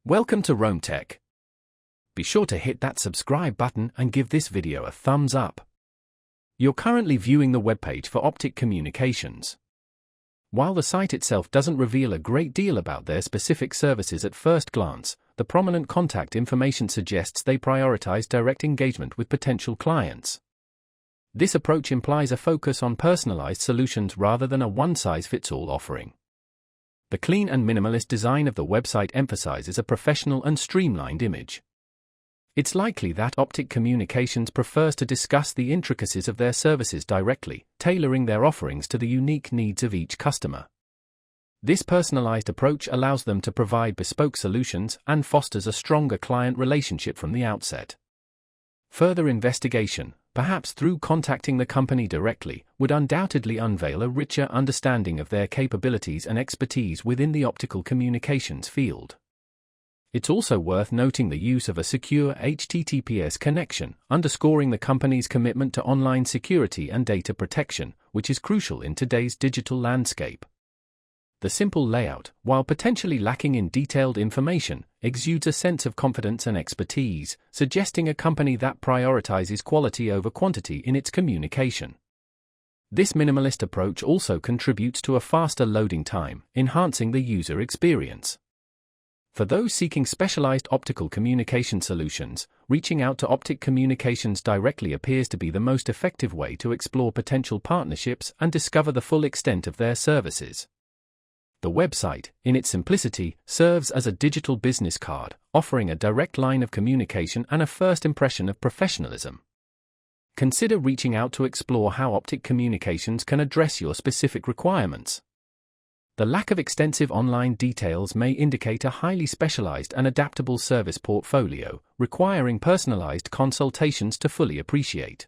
Welcome to Optic. Be sure to hit that subscribe button and give this video a thumbs up. You're currently viewing the webpage for Optic Communications. While the site itself doesn't reveal a great deal about their specific services at first glance, the prominent contact information suggests they prioritize direct engagement with potential clients. This approach implies a focus on personalized solutions rather than a one-size-fits-all offering. The clean and minimalist design of the website emphasizes a professional and streamlined image. It's likely that Optic Communications prefers to discuss the intricacies of their services directly, tailoring their offerings to the unique needs of each customer. This personalized approach allows them to provide bespoke solutions and fosters a stronger client relationship from the outset. Further investigation, perhaps through contacting the company directly, would undoubtedly unveil a richer understanding of their capabilities and expertise within the optical communications field. It's also worth noting the use of a secure HTTPS connection, underscoring the company's commitment to online security and data protection, which is crucial in today's digital landscape. The simple layout, while potentially lacking in detailed information, exudes a sense of confidence and expertise, suggesting a company that prioritizes quality over quantity in its communication. This minimalist approach also contributes to a faster loading time, enhancing the user experience. For those seeking specialized optical communication solutions, reaching out to Optic Communications directly appears to be the most effective way to explore potential partnerships and discover the full extent of their services. The website, in its simplicity, serves as a digital business card, offering a direct line of communication and a first impression of professionalism. Consider reaching out to explore how Optic Communications can address your specific requirements. The lack of extensive online details may indicate a highly specialized and adaptable service portfolio, requiring personalized consultations to fully appreciate.